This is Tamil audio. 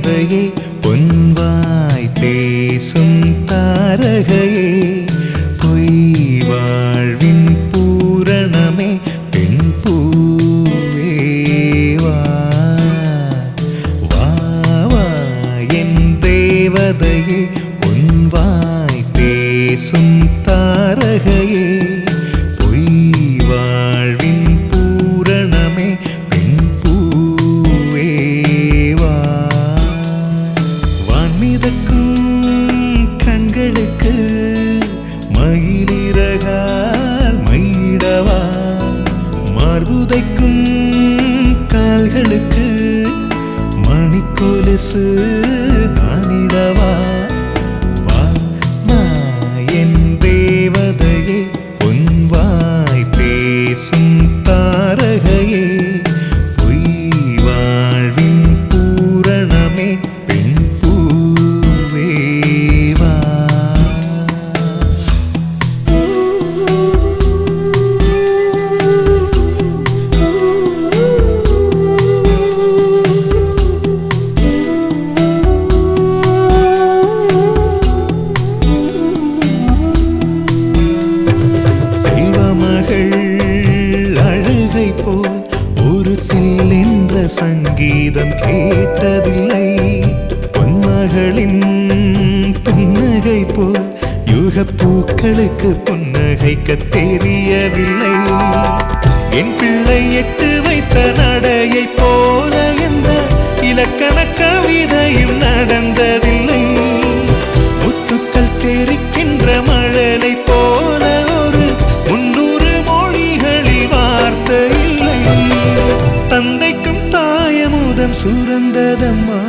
தேவதையே பொன்வாய் பேசும் தாரகையே பொய் வாழ்வின் பூரணமே பெண் பூவே வா வா வா என் தேவதையே பொன்வாய் பேசும் தாரகையே பொய் வாழ்வின் பூரணமே பெண் பூவே வா வான்மிதக்கும் கண்களுக்கு மயிலிறகால் மயிடவா மார்புதைக்கும் கால்களுக்கு மணிக்கொலுசு நானிடவா வா வா என் தேவதையே பொன்வாய் பேசும் தாரகையே பொய் வாழ்வின் பூரணமே பெண் பூவே வா அழுகை போல் ஒரு சில்லென்ற சங்கீதம் கேட்டதில்லை பொன்மகளின் புன்னகை போல் யுக பூக்களுக்கு புன்னகைக்க தெரியவில்லை என் பிள்ளை எட்டு வைத்த நடையை போல எந்த இலக்கண கவிதையும் நடந்ததில்லை முத்துக்கள் தெரிக்கின்ற மழலை போல ஒரு 300 மொழிகளில் வார்த்தை இல்லை தந்தைக்கும் தாயமுதம் சுரந்ததம்மா